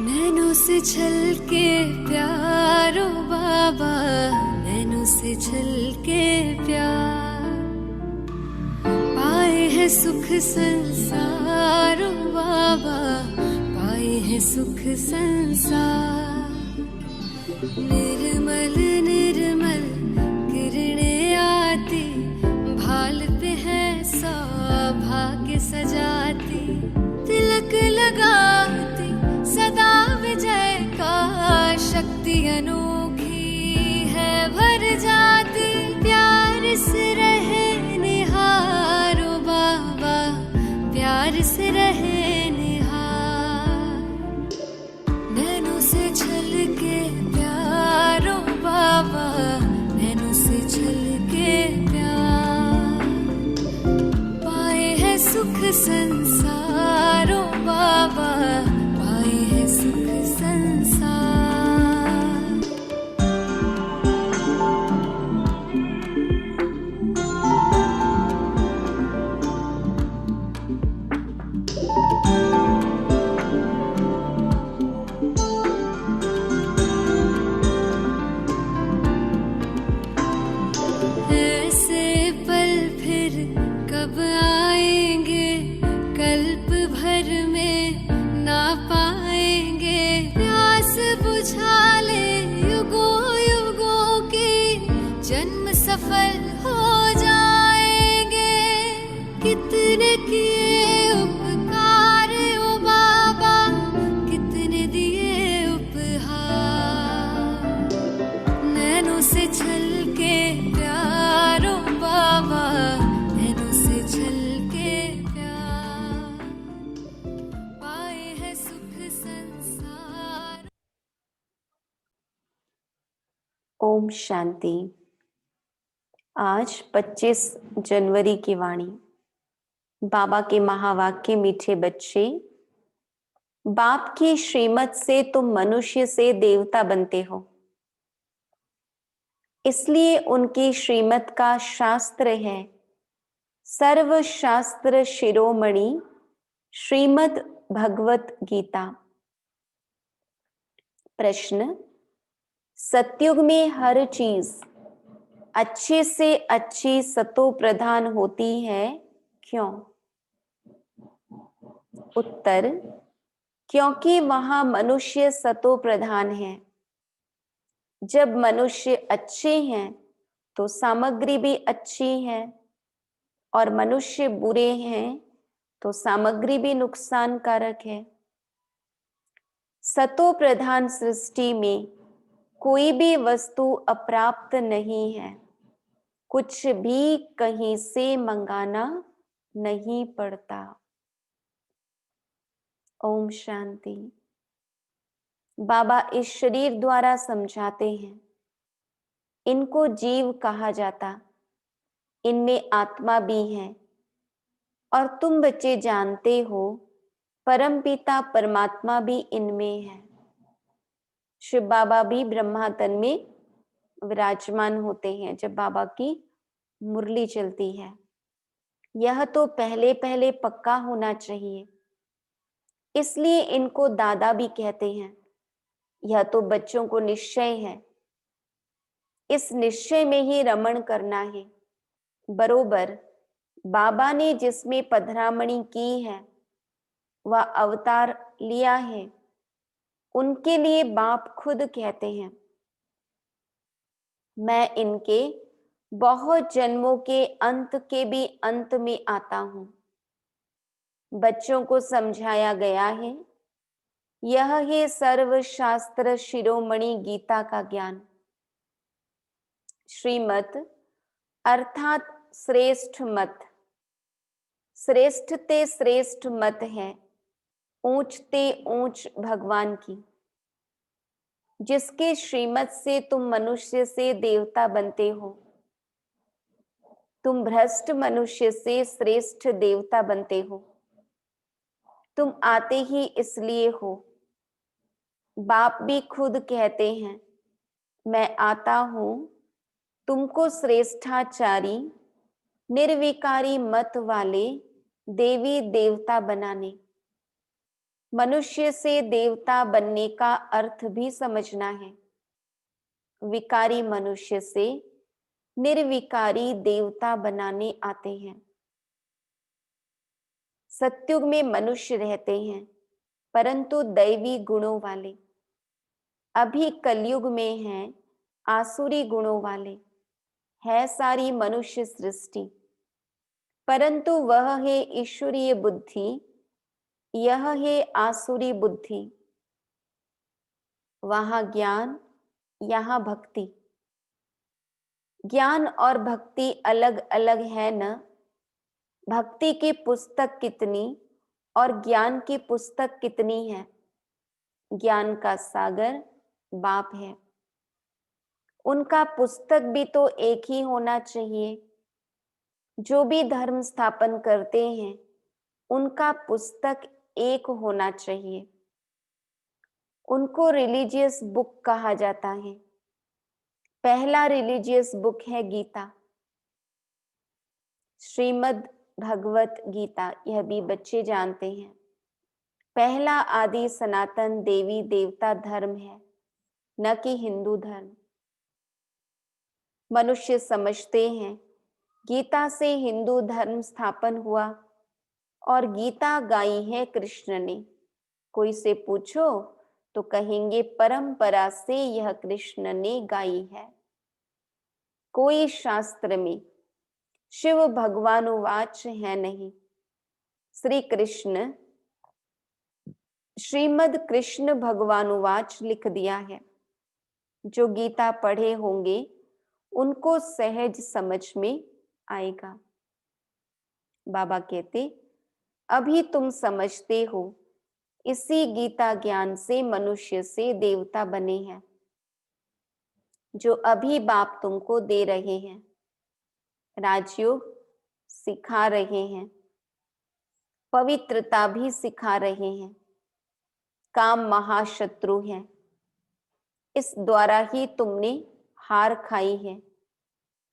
नैनों से छलके प्यारो बाबा, नैनों से छलके प्यार, पाए है सुख संसारो बाबा, पाए है सुख संसार। निर्मल निर्मल किरणें आती, भाल पे है सौभाग्य सजाती, तिलक लगाती सदा विजय का, शक्ति अनोखी है भर जाती, प्यार से रहे निहारो बाबा, प्यार से रहे निहार। नैनों से छलके प्यारो बाबा, नैनों से छलके प्यार, पाए है सुख संसारो बाबा, पाए है सुख संसार। ऐसे पल फिर कब आएंगे, कल्प भर में ना पाएंगे, प्यास बुझा ले युगों युगों की, जन्म सफल हो जाएंगे। कितने किए उपकार ओ बाबा, कितने दिए उपहार, नैनों से छलके प्यारो बाबा, नैनों से छलके प्यार, पाए है सुख संसार। ओम शांति। आज 25 जनवरी की वाणी। बाबा के महावाक्य। मीठे बच्चे, बाप की श्रीमत से तुम मनुष्य से देवता बनते हो, इसलिए उनकी श्रीमत का शास्त्र है सर्व शास्त्र शिरोमणि श्रीमद् भगवत गीता। प्रश्न: सतयुग में हर चीज अच्छे से अच्छी सतो प्रधान होती है, क्यों? उत्तर: क्योंकि वहां मनुष्य सतो प्रधान है। जब मनुष्य अच्छे हैं तो सामग्री भी अच्छी है, और मनुष्य बुरे हैं तो सामग्री भी नुकसानकारक है। सतो प्रधान सृष्टि में कोई भी वस्तु अप्राप्त नहीं है, कुछ भी कहीं से मंगाना नहीं पड़ता। ओम शांति। बाबा इस शरीर द्वारा समझाते हैं, इनको जीव कहा जाता, इनमें आत्मा भी है, और तुम बच्चे जानते हो परमपिता परमात्मा भी इनमें है। शिव बाबा भी ब्रह्मा तन में विराजमान होते हैं जब बाबा की मुरली चलती है। यह तो पहले पहले पक्का होना चाहिए, इसलिए इनको दादा भी कहते हैं। यह तो बच्चों को निश्चय है, इस निश्चय में ही रमण करना है। बरोबर बाबा ने जिसमें पधरामणि की है, वह अवतार लिया है, उनके लिए बाप खुद कहते हैं, मैं इनके बहुत जन्मों के अंत के भी अंत में आता हूं। बच्चों को समझाया गया है, यह है सर्वशास्त्र शिरोमणि गीता का ज्ञान। श्रीमत अर्थात श्रेष्ठ मत, श्रेष्ठते श्रेष्ठ मत है, ऊंचते ऊंच भगवान की। जिसके श्रीमत से तुम मनुष्य से देवता बनते हो, तुम भ्रष्ट मनुष्य से श्रेष्ठ देवता बनते हो। तुम आते ही इसलिए हो। बाप भी खुद कहते हैं, मैं आता हूं तुमको श्रेष्ठाचारी निर्विकारी मत वाले देवी देवता बनाने। मनुष्य से देवता बनने का अर्थ भी समझना है। विकारी मनुष्य से निर्विकारी देवता बनाने आते हैं। सतयुग में मनुष्य रहते हैं परंतु दैवी गुणों वाले। अभी कलयुग में हैं आसुरी गुणों वाले। है सारी मनुष्य सृष्टि परंतु वह है ईश्वरीय बुद्धि, यह है आसुरी बुद्धि। वहां ज्ञान, यहाँ भक्ति। ज्ञान और भक्ति अलग अलग है न। भक्ति की पुस्तक कितनी और ज्ञान की पुस्तक कितनी है। ज्ञान का सागर बाप है, उनका पुस्तक भी तो एक ही होना चाहिए। जो भी धर्म स्थापन करते हैं उनका पुस्तक एक होना चाहिए। उनको रिलीजियस बुक कहा जाता है। पहला रिलीजियस बुक है गीता, श्रीमद् भगवत गीता। यह भी बच्चे जानते हैं। पहला आदि सनातन देवी देवता धर्म है, न कि हिंदू धर्म। मनुष्य समझते हैं गीता से हिंदू धर्म स्थापन हुआ और गीता गाई है कृष्ण ने। कोई से पूछो तो कहेंगे परंपरा से यह कृष्ण ने गाई है। कोई शास्त्र में शिव भगवानुवाच है नहीं। श्री कृष्ण श्रीमद् कृष्ण भगवानुवाच लिख दिया है। जो गीता पढ़े होंगे उनको सहज समझ में आएगा। बाबा कहते अभी तुम समझते हो, इसी गीता ज्ञान से मनुष्य से देवता बने हैं। जो अभी बाप तुमको दे रहे हैं, राजयोग सिखा रहे हैं, पवित्रता भी सिखा रहे हैं। काम महाशत्रु है, इस द्वारा ही तुमने हार खाई है।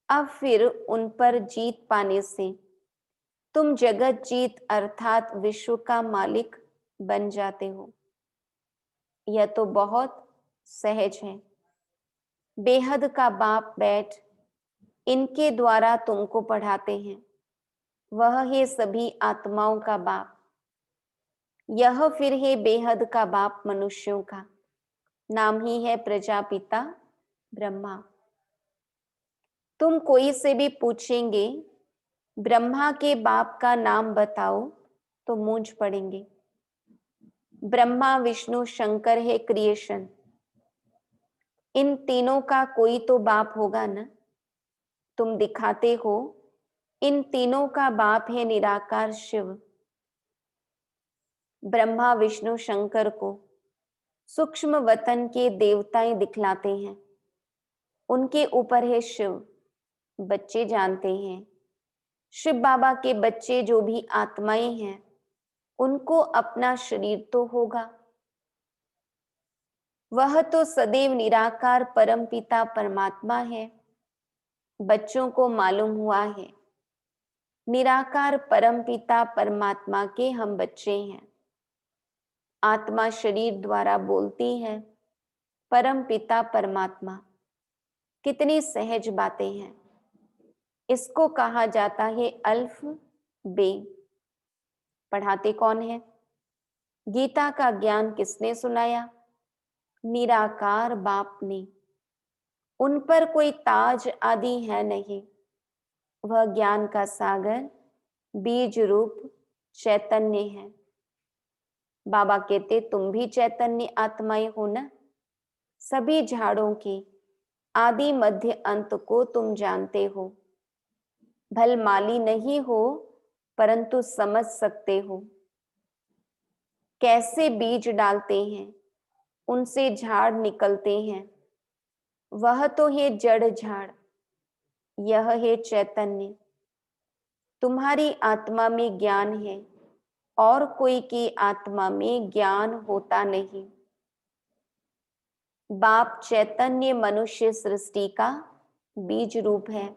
अब फिर उन पर जीत पाने से तुम जगत जीत अर्थात विश्व का मालिक बन जाते हो। यह तो बहुत सहज है। बेहद का बाप बैठ इनके द्वारा तुमको पढ़ाते हैं। वह है सभी आत्माओं का बाप। यह फिर है बेहद का बाप मनुष्यों का। नाम ही है प्रजापिता ब्रह्मा। तुम कोई से भी पूछेंगे ब्रह्मा के बाप का नाम बताओ तो मूंझ पड़ेंगे। ब्रह्मा विष्णु शंकर है क्रिएशन। इन तीनों का कोई तो बाप होगा ना। तुम दिखाते हो इन तीनों का बाप है निराकार शिव। ब्रह्मा विष्णु शंकर को सूक्ष्म वतन के देवताएं दिखलाते हैं। उनके ऊपर है शिव। बच्चे जानते हैं शिव बाबा के बच्चे जो भी आत्माएं हैं उनको अपना शरीर तो होगा। वह तो सदैव निराकार परम पिता परमात्मा है। बच्चों को मालूम हुआ है निराकार परम पिता परमात्मा के हम बच्चे हैं। आत्मा शरीर द्वारा बोलती है परम पिता परमात्मा। कितनी सहज बातें हैं। इसको कहा जाता है अल्फ बे। पढ़ाते कौन है? गीता का ज्ञान किसने सुनाया? निराकार बाप ने। उन पर कोई ताज आदि है नहीं। वह ज्ञान का सागर बीज रूप चैतन्य है। बाबा कहते तुम भी चैतन्य आत्माएं हो ना। सभी झाड़ों की आदि मध्य अंत को तुम जानते हो। भल माली नहीं हो परंतु समझ सकते हो। कैसे बीज डालते हैं उनसे झाड़ निकलते हैं। वह तो है जड़ झाड़, यह है चैतन्य। तुम्हारी आत्मा में ज्ञान है और कोई की आत्मा में ज्ञान होता नहीं। बाप चैतन्य मनुष्य सृष्टि का बीज रूप है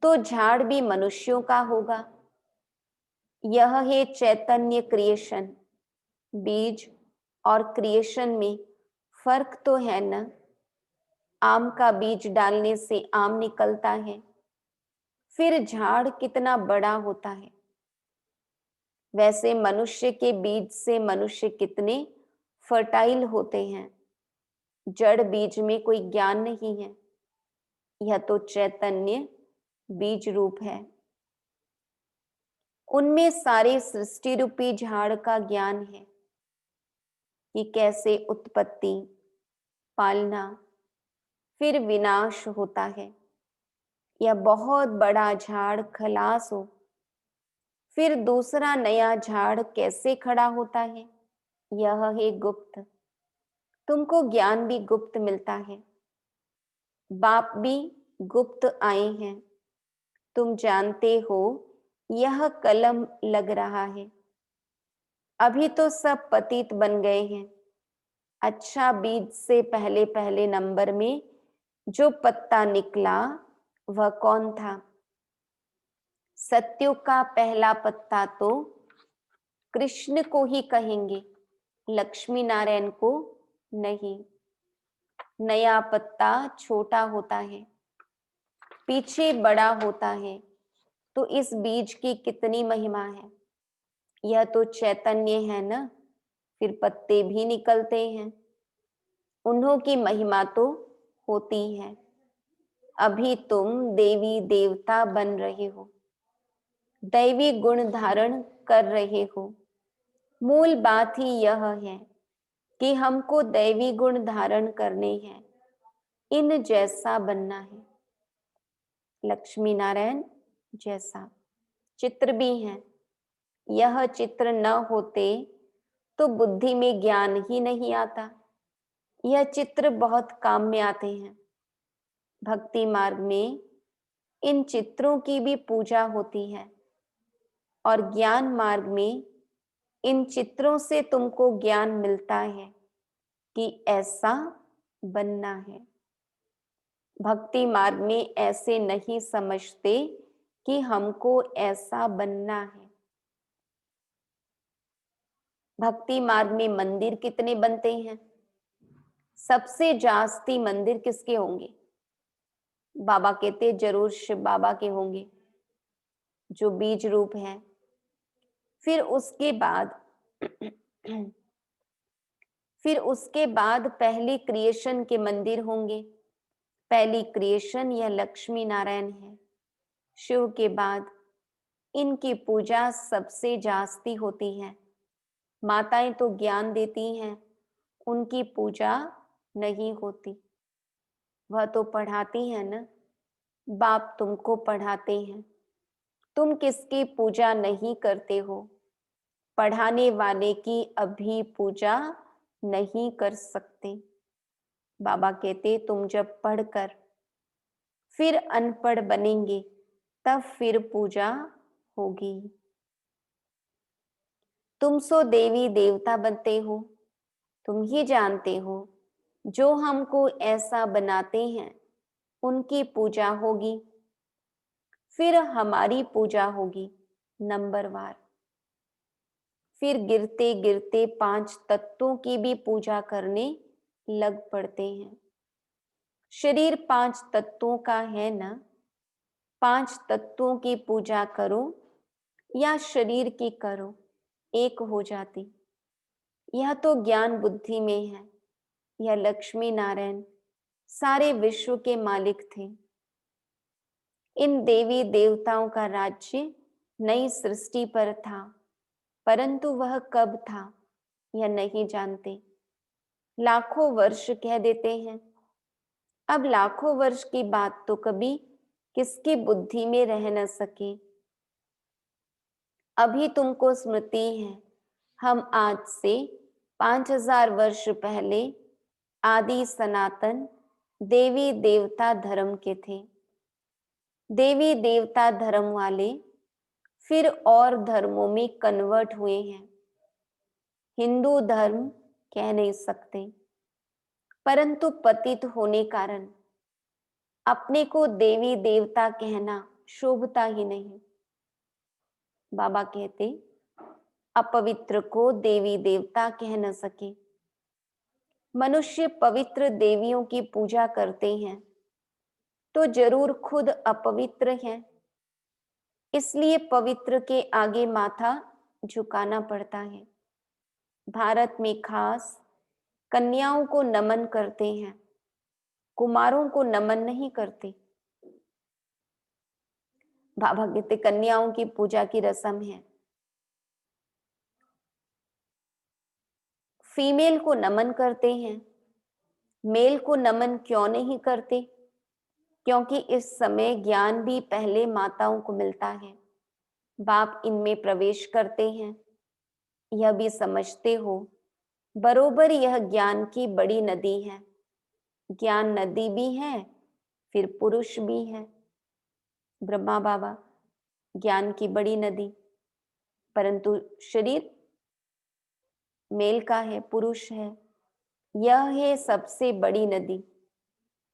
तो झाड़ भी मनुष्यों का होगा। यह है चैतन्य क्रिएशन। बीज और क्रिएशन में फर्क तो है ना। आम का बीज डालने से आम निकलता है, फिर झाड़ कितना बड़ा होता है। वैसे मनुष्य के बीज से मनुष्य कितने फर्टाइल होते हैं। जड़ बीज में कोई ज्ञान नहीं है, यह तो चैतन्य बीज रूप है। उनमें सारे सृष्टि रूपी झाड़ का ज्ञान है कि कैसे उत्पत्ति, पालना, फिर विनाश होता है। यह बहुत बड़ा झाड़ खलास हो, फिर दूसरा नया झाड़ कैसे खड़ा होता है, यह है गुप्त। तुमको ज्ञान भी गुप्त मिलता है, बाप भी गुप्त आए हैं। तुम जानते हो यह कलम लग रहा है। अभी तो सब पतित बन गए हैं। अच्छा बीज से पहले पहले नंबर में जो पत्ता निकला वह कौन था? सत्युग का पहला पत्ता तो कृष्ण को ही कहेंगे, लक्ष्मी नारायण को नहीं। नया पत्ता छोटा होता है, पीछे बड़ा होता है। तो इस बीज की कितनी महिमा है। यह तो चैतन्य है ना, फिर पत्ते भी निकलते हैं। उन्हों की महिमा तो होती है। अभी तुम देवी देवता बन रहे हो, दैवी गुण धारण कर रहे हो। मूल बात ही यह है कि हमको दैवी गुण धारण करने हैं, इन जैसा बनना है, लक्ष्मी नारायण जैसा। चित्र भी है, यह चित्र न होते तो बुद्धि में ज्ञान ही नहीं आता। यह चित्र बहुत काम में आते हैं। भक्ति मार्ग में इन चित्रों की भी पूजा होती है, और ज्ञान मार्ग में इन चित्रों से तुमको ज्ञान मिलता है कि ऐसा बनना है। भक्ति मार्ग में ऐसे नहीं समझते कि हमको ऐसा बनना है। भक्ति मार्ग में मंदिर कितने बनते हैं? सबसे जास्ती मंदिर किसके होंगे? बाबा कहते जरूर शिव बाबा के होंगे, जो बीज रूप है। फिर उसके बाद पहली क्रिएशन के मंदिर होंगे। पहली क्रिएशन यह लक्ष्मी नारायण है। शिव के बाद इनकी पूजा सबसे जास्ती होती है। माताएं तो ज्ञान देती हैं, उनकी पूजा नहीं होती। वह तो पढ़ाती है ना, बाप तुमको पढ़ाते हैं। तुम किसकी पूजा नहीं करते हो? पढ़ाने वाले की अभी पूजा नहीं कर सकते। बाबा कहते तुम जब पढ़कर फिर अनपढ़ बनेंगे तब फिर पूजा होगी। तुम सो देवी देवता बनते हो, तुम ही जानते हो। जो हमको ऐसा बनाते हैं उनकी पूजा होगी, फिर हमारी पूजा होगी नंबरवार। फिर गिरते गिरते 5 तत्वों की भी पूजा करने लग पड़ते हैं। शरीर 5 तत्वों का है ना, 5 तत्वों की पूजा करो या शरीर की करो, एक हो जाती। यह तो ज्ञान बुद्धि में है। यह लक्ष्मी नारायण सारे विश्व के मालिक थे। इन देवी देवताओं का राज्य नई सृष्टि पर था, परंतु वह कब था यह नहीं जानते। लाखों वर्ष कह देते हैं। अब लाखों वर्ष की बात तो कभी किसकी बुद्धि में रह न सके। अभी तुमको स्मृति है, हम आज से 5000 वर्ष पहले आदि सनातन देवी देवता धर्म के थे। देवी देवता धर्म वाले फिर और धर्मों में कन्वर्ट हुए हैं। हिंदू धर्म कह नहीं सकते, परंतु पतित होने कारण अपने को देवी देवता कहना शोभता ही नहीं। बाबा कहते अपवित्र को देवी देवता कह न सके। मनुष्य पवित्र देवियों की पूजा करते हैं तो जरूर खुद अपवित्र हैं, इसलिए पवित्र के आगे माथा झुकाना पड़ता है। भारत में खास कन्याओं को नमन करते हैं, कुमारों को नमन नहीं करते। बाबा कहते कन्याओं की पूजा की रस्म है, फीमेल को नमन करते हैं, मेल को नमन क्यों नहीं करते? क्योंकि इस समय ज्ञान भी पहले माताओं को मिलता है, बाप इनमें प्रवेश करते हैं। यह भी समझते हो बरोबर यह ज्ञान की बड़ी नदी है, ज्ञान नदी भी है फिर पुरुष भी है। ब्रह्मा बाबा ज्ञान की बड़ी नदी, परंतु शरीर मेल का है, पुरुष है। यह है सबसे बड़ी नदी,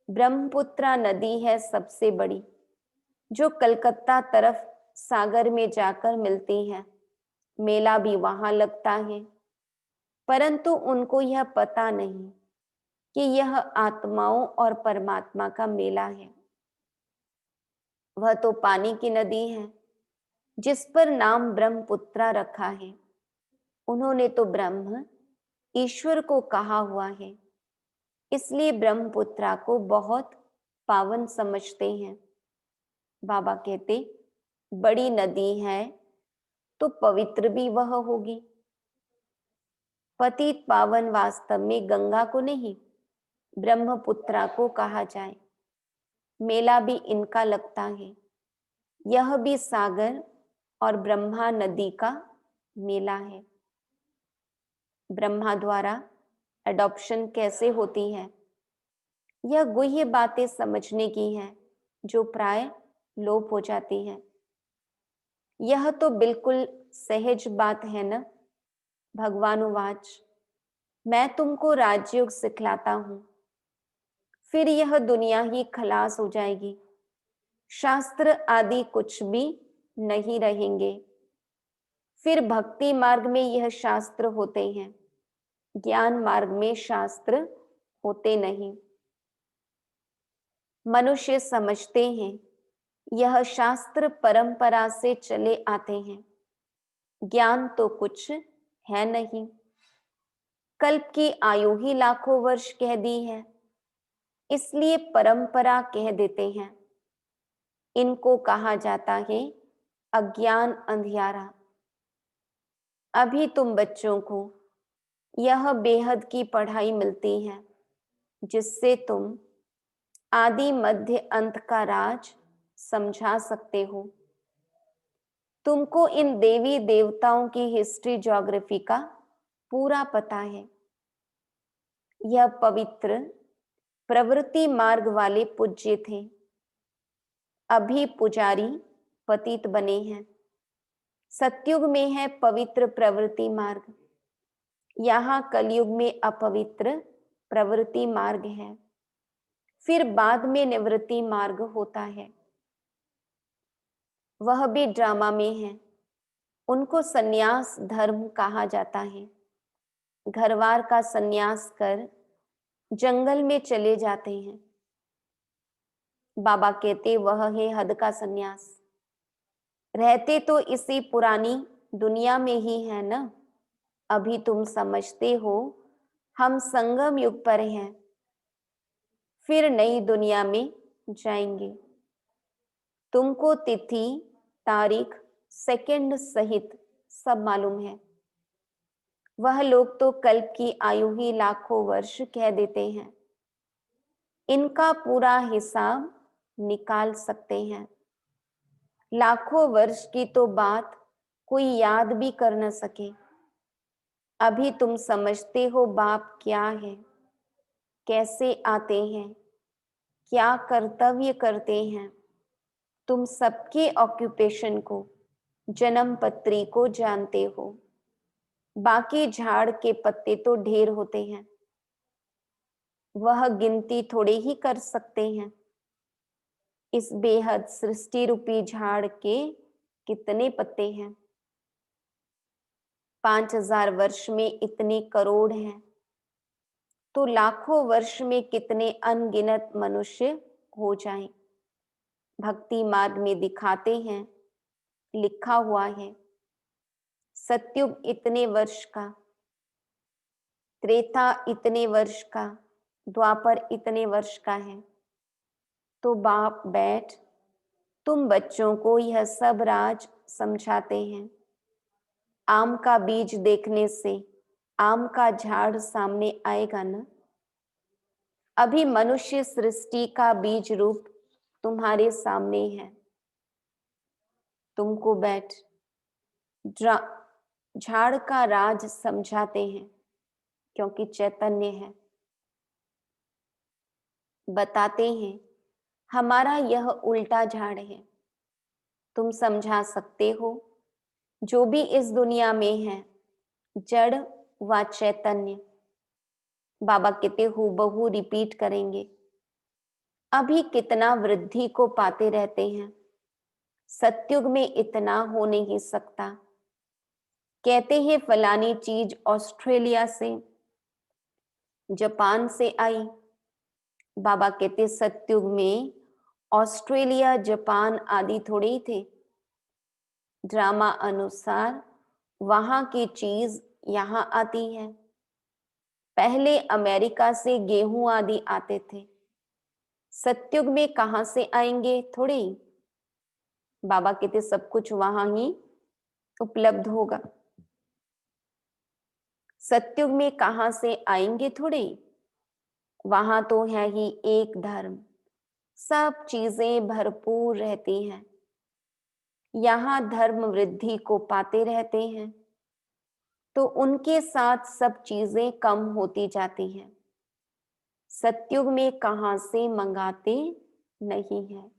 ब्रह्मपुत्रा नदी है सबसे बड़ी, जो कलकत्ता तरफ सागर में जाकर मिलती है। मेला भी वहां लगता है, परंतु उनको यह पता नहीं कि यह आत्माओं और परमात्मा का मेला है। वह तो पानी की नदी है जिस पर नाम ब्रह्मपुत्रा रखा है। उन्होंने तो ब्रह्म ईश्वर को कहा हुआ है, इसलिए ब्रह्मपुत्रा को बहुत पावन समझते हैं। बाबा कहते बड़ी नदी है तो पवित्र भी वह होगी। पतित पावन वास्तव में गंगा को नहीं, ब्रह्मपुत्रा को कहा जाए। मेला भी इनका लगता है, यह भी सागर और ब्रह्मा नदी का मेला है। ब्रह्मा द्वारा एडॉप्शन कैसे होती है, यह गुह्य बातें समझने की है जो प्राय लोप हो जाती है। यह तो बिल्कुल सहज बात है न। भगवान उवाच, मैं तुमको राजयोग सिखलाता हूं, फिर यह दुनिया ही खलास हो जाएगी, शास्त्र आदि कुछ भी नहीं रहेंगे। फिर भक्ति मार्ग में यह शास्त्र होते हैं, ज्ञान मार्ग में शास्त्र होते नहीं। मनुष्य समझते हैं यह शास्त्र परंपरा से चले आते हैं, ज्ञान तो कुछ है नहीं। कल्प की आयु ही लाखों वर्ष कह दी है, इसलिए परंपरा कह देते हैं। इनको कहा जाता है अज्ञान अंधियारा। अभी तुम बच्चों को यह बेहद की पढ़ाई मिलती है जिससे तुम आदि मध्य अंत का राज समझा सकते हो। तुमको इन देवी देवताओं की हिस्ट्री ज्योग्राफी का पूरा पता है। यह पवित्र प्रवृत्ति मार्ग वाले पूज्य थे, अभी पुजारी पतित बने हैं। सतयुग में है पवित्र प्रवृत्ति मार्ग, यहाँ कलयुग में अपवित्र प्रवृत्ति मार्ग है, फिर बाद में निवृत्ति मार्ग होता है। वह भी ड्रामा में है, उनको सन्यास धर्म कहा जाता है। घरवार का सन्यास कर जंगल में चले जाते हैं। बाबा कहते वह है हद का सन्यास। रहते तो इसी पुरानी दुनिया में ही है ना। अभी तुम समझते हो हम संगम युग पर हैं, फिर नई दुनिया में जाएंगे। तुमको तिथि तारीख सेकंड सहित सब मालूम है। वह लोग तो कल्प की आयु ही लाखों वर्ष कह देते हैं, इनका पूरा हिसाब निकाल सकते हैं। लाखों वर्ष की तो बात कोई याद भी कर न सके। अभी तुम समझते हो बाप क्या है, कैसे आते हैं, क्या कर्तव्य करते हैं। तुम सबके ऑक्यूपेशन को, जन्म पत्री को जानते हो। बाकी झाड़ के पत्ते तो ढेर होते हैं, वह गिनती थोड़े ही कर सकते हैं। इस बेहद सृष्टि रूपी झाड़ के कितने पत्ते हैं। 5000 वर्ष में इतने करोड़ हैं, तो लाखों वर्ष में कितने अनगिनत मनुष्य हो जाएं। भक्ति मार्ग में दिखाते हैं, लिखा हुआ है, सतयुग इतने वर्ष का, त्रेता इतने वर्ष का, द्वापर इतने वर्ष का है। तो बाप बैठ तुम बच्चों को यह सब राज समझाते हैं। आम का बीज देखने से आम का झाड़ सामने आएगा ना। अभी मनुष्य सृष्टि का बीज रूप तुम्हारे सामने है। तुमको बैठ झाड़ का राज समझाते हैं, क्योंकि चैतन्य है। बताते हैं हमारा यह उल्टा झाड़ है। तुम समझा सकते हो जो भी इस दुनिया में है, जड़ व चैतन्य। बाबा कहते हूबहू रिपीट करेंगे। अभी कितना वृद्धि को पाते रहते हैं, सतयुग में इतना हो नहीं सकता। कहते हैं फलानी चीज ऑस्ट्रेलिया से, जापान से आई। बाबा कहते सतयुग में ऑस्ट्रेलिया, जापान आदि थोड़े ही थे। ड्रामा अनुसार वहां की चीज यहां आती है। पहले अमेरिका से गेहूं आदि आते थे। सतयुग में कहां से आएंगे थोड़े ही। बाबा कहते सब कुछ वहां ही उपलब्ध होगा। सतयुग में कहां से आएंगे थोड़े ही। वहां तो है ही एक धर्म, सब चीजें भरपूर रहती हैं। यहाँ धर्म वृद्धि को पाते रहते हैं, तो उनके साथ सब चीजें कम होती जाती हैं। सतयुग में कहां से मंगाते नहीं है।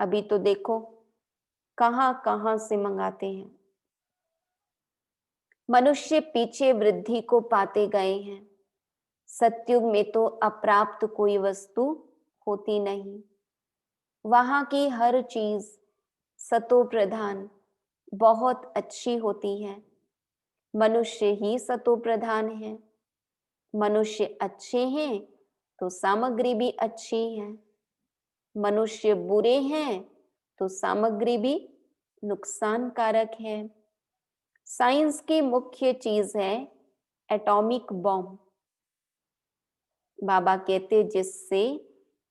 अभी तो देखो कहां कहां से मंगाते हैं। मनुष्य पीछे वृद्धि को पाते गए हैं। सतयुग में तो अप्राप्त कोई वस्तु होती नहीं। वहां की हर चीज सतो प्रधान बहुत अच्छी होती है। मनुष्य ही सतो प्रधान है। मनुष्य अच्छे हैं तो सामग्री भी अच्छी है। मनुष्य बुरे हैं तो सामग्री भी नुकसानकारक है। साइंस की मुख्य चीज है एटॉमिक बॉम्ब। बाबा कहते जिससे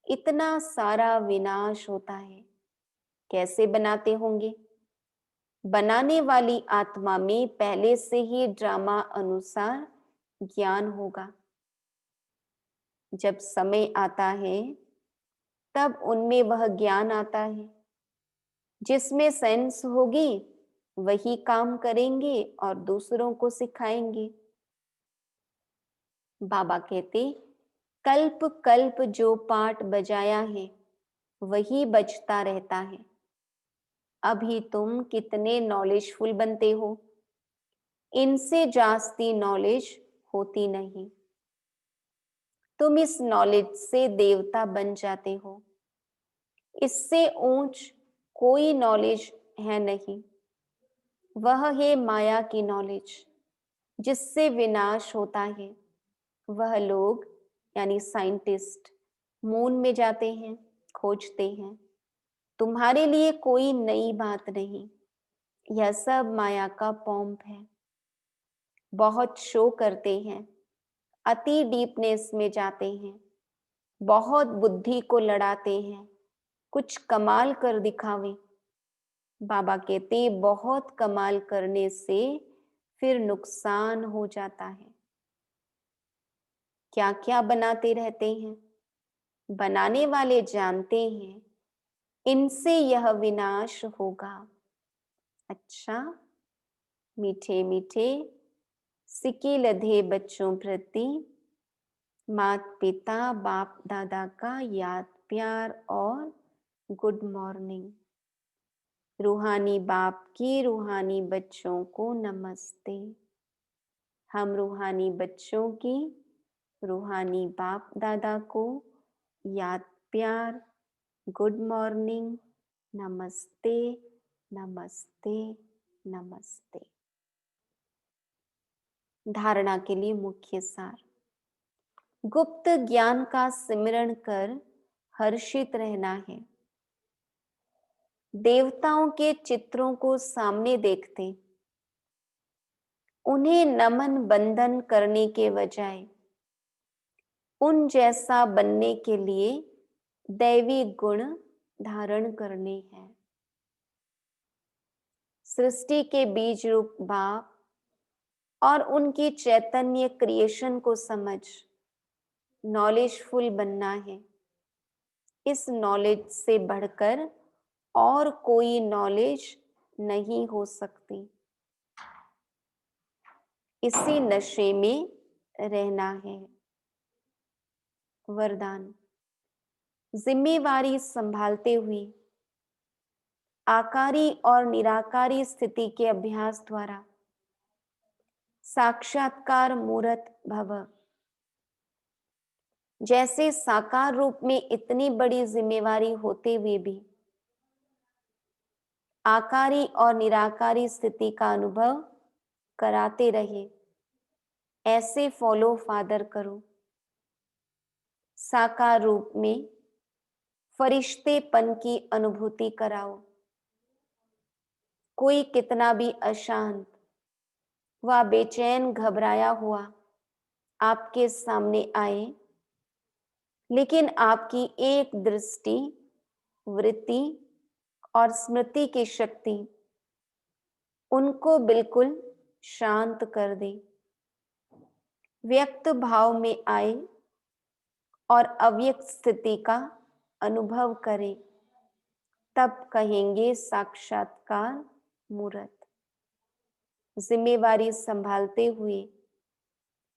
इतना सारा विनाश होता है, कैसे बनाते होंगे। बनाने वाली आत्मा में पहले से ही ड्रामा अनुसार ज्ञान होगा। जब समय आता है तब उनमें वह ज्ञान आता है। जिसमें सेंस होगी वही काम करेंगे और दूसरों को सिखाएंगे। बाबा कहते कल्प कल्प जो पाठ बजाया है वही बजता रहता है। अभी तुम कितने नॉलेजफुल बनते हो, इनसे जास्ती नॉलेज होती नहीं। तुम इस नॉलेज से देवता बन जाते हो। इससे ऊंच कोई नॉलेज है नहीं। वह है माया की नॉलेज, जिससे विनाश होता है। वह लोग यानी साइंटिस्ट मून में जाते हैं, खोजते हैं। तुम्हारे लिए कोई नई बात नहीं। यह सब माया का पॉम्प है। बहुत शो करते हैं, अति डीपनेस में जाते हैं, बहुत बुद्धि को लड़ाते हैं, कुछ कमाल कर दिखावे। बाबा कहते बहुत कमाल करने से फिर नुकसान हो जाता है। क्या क्या बनाते रहते हैं। बनाने वाले जानते हैं इनसे यह विनाश होगा। अच्छा, मीठे मीठे सिक्के लधे बच्चों प्रति माता पिता बाप दादा का याद प्यार और गुड मॉर्निंग। रूहानी बाप की रूहानी बच्चों को नमस्ते। हम रूहानी बच्चों की रूहानी बाप दादा को याद प्यार, गुड मॉर्निंग, नमस्ते नमस्ते नमस्ते। धारणा के लिए मुख्य सार। गुप्त ज्ञान का सिमरण कर हर्षित रहना है। देवताओं के चित्रों को सामने देखते उन्हें नमन बंदन करने के बजाय उन जैसा बनने के लिए दैवी गुण धारण करने हैं। सृष्टि के बीज रूप बाप और उनकी चैतन्य क्रिएशन को समझ नॉलेजफुल बनना है। इस नॉलेज से बढ़कर और कोई नॉलेज नहीं हो सकती। इसी नशे में रहना है। वरदान। जिम्मेवारी संभालते हुए आकारी और निराकारी स्थिति के अभ्यास द्वारा साक्षात्कार मूर्त भव। जैसे साकार रूप में इतनी बड़ी जिम्मेवारी होते हुए भी आकारी और निराकारी स्थिति का अनुभव कराते रहे, ऐसे फॉलो फादर करो। साकार रूप में फरिश्तेपन की अनुभूति कराओ। कोई कितना भी अशांत व बेचैन घबराया हुआ आपके सामने आए, लेकिन आपकी एक दृष्टि, वृत्ति और स्मृति की शक्ति उनको बिल्कुल शांत कर दे। व्यक्त भाव में आए और अव्यक्त स्थिति का अनुभव करें, तब कहेंगे साक्षात्कार मूर्त। जिम्मेवारी संभालते हुए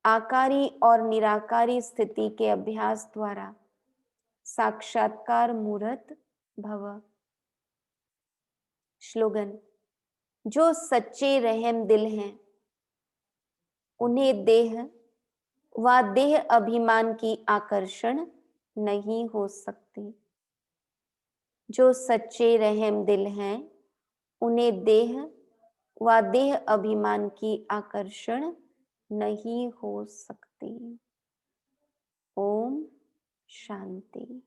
आकारी और निराकारी स्थिति के अभ्यास द्वारा साक्षात्कार मूर्त भव। श्लोगन। जो सच्चे रहम दिल हैं उन्हें देह व देह अभिमान की आकर्षण नहीं हो सकती। जो सच्चे रहम दिल हैं उन्हें देह व देह अभिमान की आकर्षण नहीं हो सकती। ओम शांति।